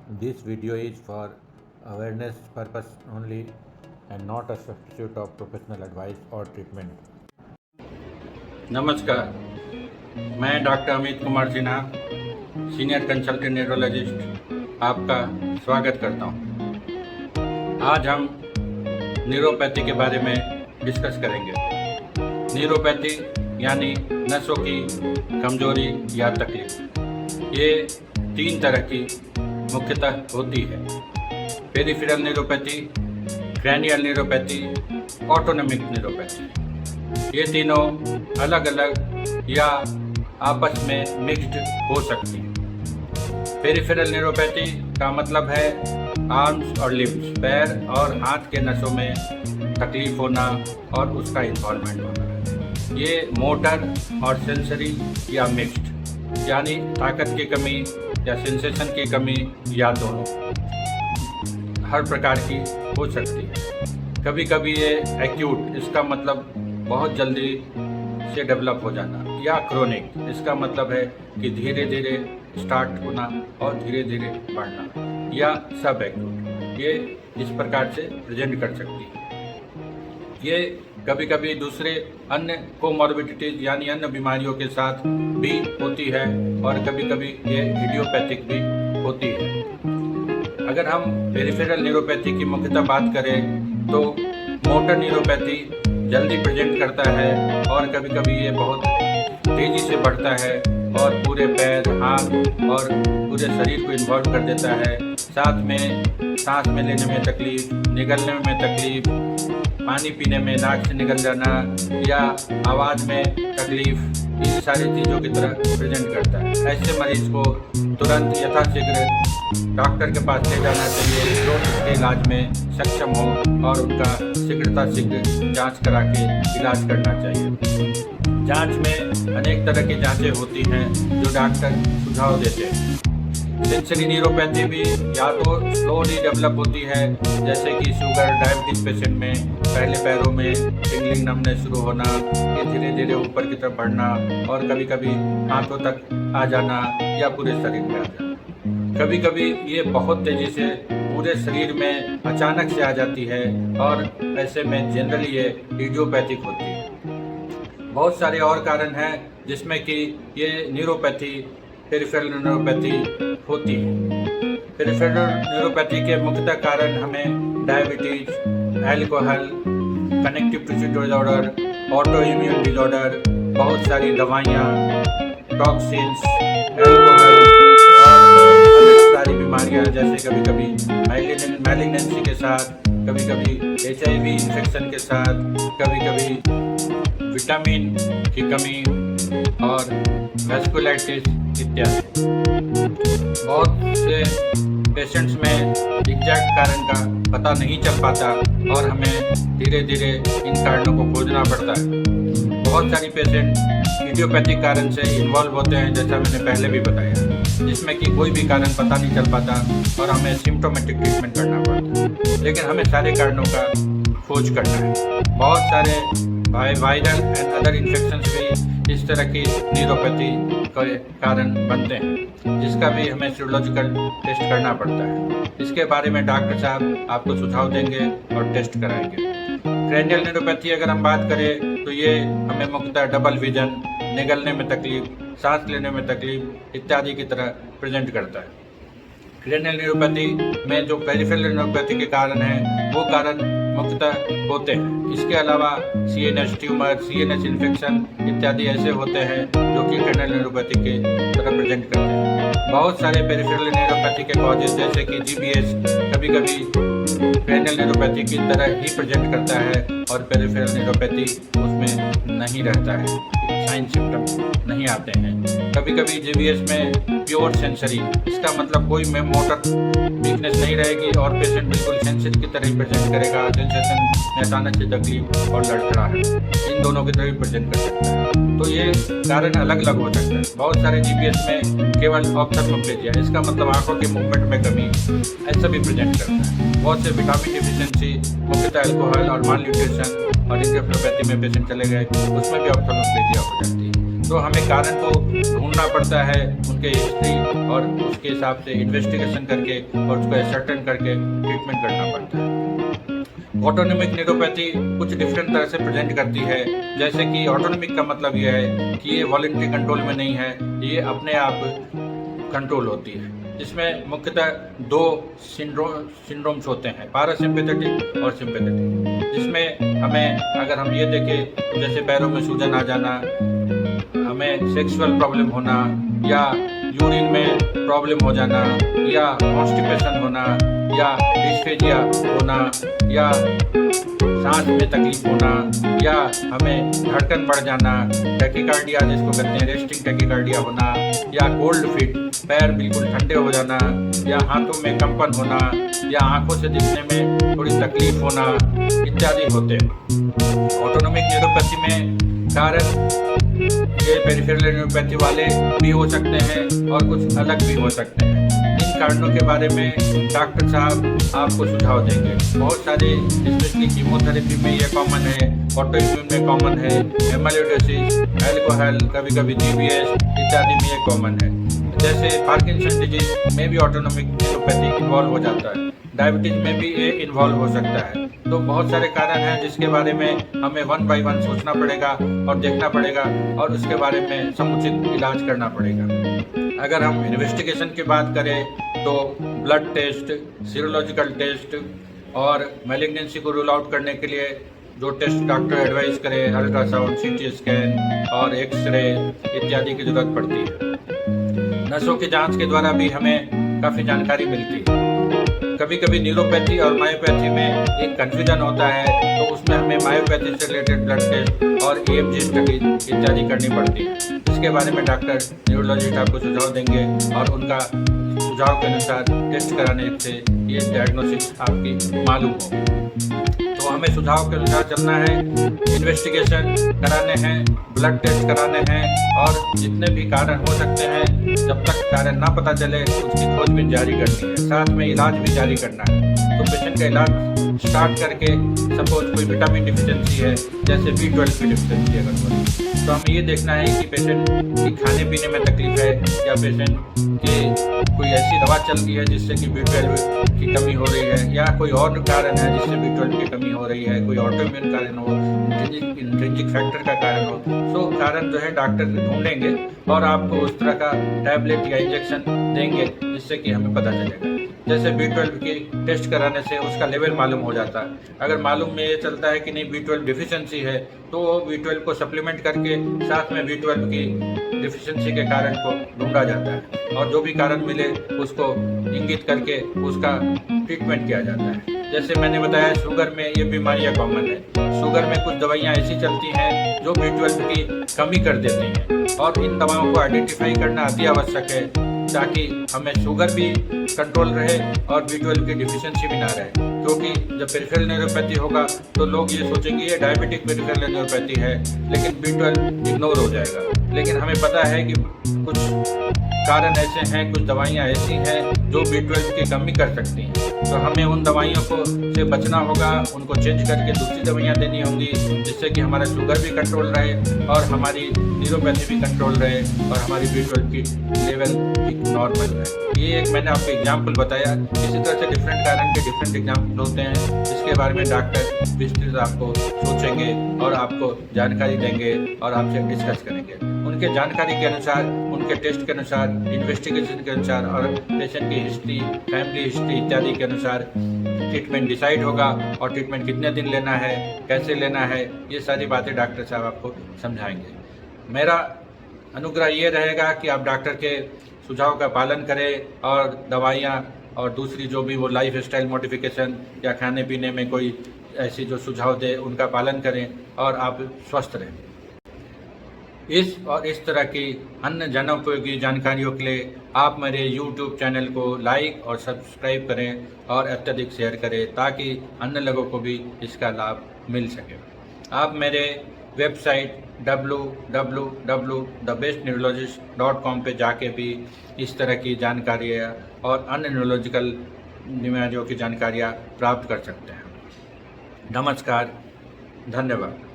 This video is for awareness purpose only and not a substitute of professional advice or treatment. नमस्कार, मैं doctor Amit Kumar Sinha, senior consultant neurologist आपका स्वागत करता हूं। आज हम न्यूरोपैथी के बारे में डिस्कस करेंगे। न्यूरोपैथी यानी नसों की कमजोरी या तकलीफ। ये 3 तरह की मुख्यतः होती है: peripheral neuropathy, cranial neuropathy, autonomic neuropathy. ये तीनों अलग अलग या आपस में मिक्स्ड हो सकती हैं। पेरिफेरल न्यूरोपैथी का मतलब है आर्म्स और लिम्स, पैर और हाथ के नसों में तकलीफ होना और उसका इन्वॉल्वमेंट होना। ये मोटर और सेंसरी या मिक्स्ड यानी ताकत की कमी या सेंसेशन की कमी या दोनों हर प्रकार की हो सकती है। कभी कभी ये एक्यूट, इसका मतलब बहुत जल्दी से डेवलप हो जाना, या क्रोनिक, इसका मतलब है कि धीरे धीरे स्टार्ट होना और धीरे धीरे बढ़ना, या सब एक्यूट। ये इस प्रकार से प्रेजेंट कर सकती है। ये कभी कभी दूसरे अन्य कोमॉर्बिडिटीज यानी अन्य बीमारियों के साथ भी होती है और कभी कभी ये इडियोपैथिक भी होती है। अगर हम पेरिफेरल न्यूरोपैथी की मुख्यतः बात करें तो मोटर न्यूरोपैथी जल्दी प्रेजेंट करता है और कभी कभी ये बहुत तेज़ी से बढ़ता है और पूरे पैर, हाथ और पूरे शरीर को इन्वॉल्व कर देता है। साथ में सांस में लेने में तकलीफ, निगलने में तकलीफ, पानी पीने में नाक से निकल जाना या आवाज़ में तकलीफ, इन सारी चीज़ों की तरह प्रेजेंट करता है। ऐसे मरीज को तुरंत यथाशीघ्र डॉक्टर के पास ले जाना चाहिए जो इसके इलाज में सक्षम हो और उनका शीघ्र जांच करा के इलाज करना चाहिए। जांच में अनेक तरह की जांचें होती हैं जो डॉक्टर सुझाव देते हैं। सेंसरी न्यूरोपैथी भी या तो स्लोली डेवलप होती है, जैसे कि शुगर डायबिटीज पेशेंट में पहले पैरों में टिंगलिंग, नमनेस शुरू होना, फिर धीरे धीरे ऊपर की तरफ बढ़ना और कभी कभी हाथों तक आ जाना या पूरे शरीर में आ जाना। कभी कभी ये बहुत तेज़ी से पूरे शरीर में अचानक से आ जाती है और ऐसे में जनरली ये इडियोपैथिक होती है। बहुत सारे और कारण हैं जिसमें कि ये न्यूरोपैथी, पेरिफेरल न्यूरोपैथी होती है। पेरिफेरल न्यूरोपैथी के मुख्यतः कारण हमें diabetes, alcohol, connective tissue disorder, auto immune disorder, बहुत सारी दवाइयाँ, टॉक्सिन्स, अल्कोहल और अन्य सारी बीमारियाँ, जैसे कभी कभी मैलिग्नेंसी के साथ, कभी कभी HIV इन्फेक्शन के साथ, कभी कभी विटामिन की कमी और वैस्कुलाइटिस इत्यादि। बहुत से पेशेंट्स में एग्जैक्ट कारण का पता नहीं चल पाता और हमें धीरे धीरे इन कारणों को खोजना पड़ता है। बहुत सारी पेशेंट इडियोपैथिक कारण से इन्वॉल्व होते हैं, जैसा मैंने पहले भी बताया, जिसमें कि कोई भी कारण पता नहीं चल पाता और हमें सिम्प्टोमेटिक ट्रीटमेंट करना पड़ता है। लेकिन हमें सारे कारणों का खोज करना है। बहुत सारे वायरल एंड अदर इन्फेक्शंस भी इस तरह की न्यूरोपैथी के कारण बनते हैं, जिसका भी हमें सीरोलॉजिकल टेस्ट करना पड़ता है। इसके बारे में डॉक्टर साहब आपको सुझाव देंगे और टेस्ट कराएंगे। क्रैनियल न्यूरोपैथी अगर हम बात करें तो ये हमें मुख्यतः डबल विजन, निगलने में तकलीफ, सांस लेने में तकलीफ इत्यादि की तरह प्रेजेंट करता है। क्रैनियल न्यूरोपैथी में जो पेरिफेरल न्यूरोपैथी के कारण हैं वो कारण मुख्यतः होते हैं। इसके अलावा CNS ट्यूमर, CNS इन्फेक्शन इत्यादि ऐसे होते हैं जो कि क्रैनियल न्यूरोपैथी के तरह प्रेजेंट करते हैं। बहुत सारे पेरिफेरल न्यूरोपैथी के कॉजेज, जैसे कि GBS, कभी कभी क्रैनियल न्यूरोपैथी की तरह ही प्रेजेंट करता है और पेरिफेरल न्यूरोपैथी उसमें नहीं रहता है, साइन सिम्टम नहीं आते हैं। कभी कभी GBS में प्योर सेंसरी, इसका मतलब कोई में मोटर वीकनेस नहीं रहेगी और पेशेंट बिल्कुल सेंसिटिव की तरह ही प्रेजेंट करेगा। सेंसेशन में अचानक से तकलीफ और लड़खड़ाहट, इन दोनों की तरह ही प्रेजेंट कर सकता है। तो ये कारण अलग अलग हो सकता है। बहुत सारे GBS में केवल ऑप्थल्मोप्लेजिया, इसका मतलब आंखों के मूवमेंट में कमी, ऐसा भी प्रेजेंट करता है। बहुत से विटामिन डिफिशिएंसी, मुख्यतः अल्कोहल और माल न्यूट्रिशन और इंसेफ्लोपैथी में पेशेंट चले गए, उसमें भी ऑप्थल्मोप्लेजिया हो जाती है। तो हमें कारण को ढूंढना पड़ता है, उनके हिस्ट्री और उसके हिसाब से इन्वेस्टिगेशन करके और उसको एसर्टेन करके ट्रीटमेंट करना पड़ता है। ऑटोनोमिक न्यूरोपैथी कुछ डिफरेंट तरह से प्रेजेंट करती है। जैसे कि ऑटोनोमिक का मतलब यह है कि ये वॉलंटरी कंट्रोल में नहीं है, ये अपने आप कंट्रोल होती है, जिसमें मुख्यतः दो सिंड्रोम्स होते हैं, पैरासिम्पैथेटिक और सिम्पैथेटिक। जिसमें हमें अगर हम ये देखें, जैसे पैरों में सूजन आ जाना, हमें सेक्सुअल प्रॉब्लम होना, या यूरिन में प्रॉब्लम हो जाना, या कॉन्स्टिपेशन होना, या डिस्फेजिया होना, या सांस में तकलीफ होना, या हमें धड़कन बढ़ जाना, टैकीकार्डिया जिसको कहते हैं रेस्टिंग टैकीकार्डिया होना, या कोल्ड फीट पैर बिल्कुल ठंडे हो जाना, या हाथों में कंपन होना, या आंखों से दिखने में थोड़ी तकलीफ होना इत्यादि होते हैं। ऑटोनोमिक न्यूरोपैथी में कारण ये पेरिफेरल न्यूरोपैथी वाले भी हो सकते हैं और कुछ अलग भी हो सकते हैं। इन कारणों के बारे में डॉक्टर साहब आपको सुझाव देंगे। बहुत सारे, स्पेशली कीमोथेरेपी में ये कॉमन है, ऑटोइम्यून में कॉमन है, एमाइलोइडोसिस, अल्कोहल, कभी कभी जीबीएस इत्यादि में ये कॉमन है। जैसे पार्किंसन डिजीज में भी ऑटोनोमिक न्यूरोपैथी इन्वॉल्व हो जाता है, डायबिटीज में भी ये इन्वॉल्व हो सकता है। तो बहुत सारे कारण हैं जिसके बारे में हमें वन बाय वन सोचना पड़ेगा और देखना पड़ेगा और उसके बारे में समुचित इलाज करना पड़ेगा। अगर हम इन्वेस्टिगेशन की बात करें तो ब्लड टेस्ट, सीरोलॉजिकल टेस्ट और मैलिग्नेंसी को रूल आउट करने के लिए जो टेस्ट डॉक्टर एडवाइस करे, अल्ट्रासाउंड, सीटी स्कैन और एक्सरे इत्यादि की जरूरत पड़ती है। नसों की जांच के द्वारा भी हमें काफ़ी जानकारी मिलती है। कभी कभी न्यूरोपैथी और मायोपैथी में एक कन्फ्यूजन होता है, तो उसमें हमें मायोपैथी से रिलेटेड ब्लड टेस्ट और EMG स्टडी इत्यादि करनी पड़ती है। इसके बारे में डॉक्टर न्यूरोलॉजिस्ट आपको सुझाव देंगे और उनका सुझाव के अनुसार टेस्ट कराने से ये डायग्नोसिस आपकी मालूम होगी। तो हमें सुझाव के अनुसार चलना है, इन्वेस्टिगेशन कराने हैं, ब्लड टेस्ट कराने हैं और जितने भी कारण हो सकते हैं, जब तक कारण ना पता चले उसकी खोजबीन जारी करनी है, साथ में इलाज भी जारी करना है। तो पेशेंट का इलाज स्टार्ट करके, सपोज कोई विटामिन डिफिशिएंसी है, जैसे B12 की डिफिशिएंसी अगर हो, तो हमें ये देखना है कि पेशेंट की खाने पीने में तकलीफ है या पेशेंट की कोई ऐसी दवा चल रही है जिससे कि B12 की कमी हो रही है, या कोई और कारण है जिससे B12 की कमी हो रही है, कोई ऑटोइम्यून कारण हो, इंट्रिंसिक फैक्टर का कारण हो। तो कारण जो है डॉक्टर ढूंढेंगे और आपको उस तरह का टैबलेट या इंजेक्शन देंगे जिससे कि हमें पता चलेगा। जैसे B12 की टेस्ट कराने से उसका लेवल मालूम हो जाता है। अगर मालूम में ये चलता है कि नहीं B12 डिफिशिएंसी है, तो B12 को सप्लीमेंट करके साथ में B12 की डिफिशिएंसी के कारण को ढूंढा जाता है और जो भी कारण मिले उसको इंगित करके उसका ट्रीटमेंट किया जाता है। जैसे मैंने बताया, शुगर में ये बीमारियां कॉमन है। शुगर में कुछ दवाइयां ऐसी चलती हैं जो B12 की कमी कर देती हैं और इन दवाओं को आइडेंटिफाई करना अति आवश्यक है ताकि हमें शुगर भी कंट्रोल रहे और B12 की डिफिशिएंसी भी ना रहे। क्योंकि जब पेरिफेरल न्यूरोपैथी होगा तो लोग ये सोचेंगे ये डायबिटिक पेरिफेरल न्यूरोपैथी है, लेकिन B12 इग्नोर हो जाएगा। लेकिन हमें पता है कि कुछ कारण ऐसे हैं, कुछ दवाइयाँ ऐसी हैं जो B12 की कमी कर सकती हैं, तो हमें उन दवाइयों को से बचना होगा, उनको चेंज करके दूसरी दवाइयाँ देनी होंगी जिससे कि हमारा शुगर भी कंट्रोल रहे और हमारी न्यूरोपैथी भी कंट्रोल रहे और हमारी B12 की लेवल भी नॉर्मल रहे। ये एक मैंने आपको एग्जाम्पल बताया। इसी तरह से डिफरेंट कारण के डिफरेंट एग्जाम्पल होते हैं जिसके बारे में डॉक्टर विस्तृत आपको सोचेंगे और आपको जानकारी देंगे और आपसे डिस्कस करेंगे। उनके जानकारी के अनुसार, उनके टेस्ट के अनुसार, इन्वेस्टिगेशन के अनुसार और पेशेंट की हिस्ट्री, फैमिली हिस्ट्री इत्यादि के अनुसार ट्रीटमेंट डिसाइड होगा और ट्रीटमेंट कितने दिन लेना है, कैसे लेना है, ये सारी बातें डॉक्टर साहब आपको समझाएंगे। मेरा अनुग्रह ये रहेगा कि आप डॉक्टर के सुझाव का पालन करें और दवाइयाँ और दूसरी जो भी वो लाइफ स्टाइल मॉडिफिकेशन या खाने पीने में कोई ऐसी जो सुझाव दे उनका पालन करें और आप स्वस्थ रहें। इस तरह की अन्य जनोपयोगी जानकारियों के लिए आप मेरे YouTube चैनल को लाइक और सब्सक्राइब करें और अत्यधिक शेयर करें ताकि अन्य लोगों को भी इसका लाभ मिल सके। आप मेरे वेबसाइट www.thebestneurologist.com पे जाके भी इस तरह की जानकारियाँ और अन्य न्यूरोलॉजिकल बीमारियों की जानकारियाँ प्राप्त कर सकते हैं। नमस्कार, धन्यवाद।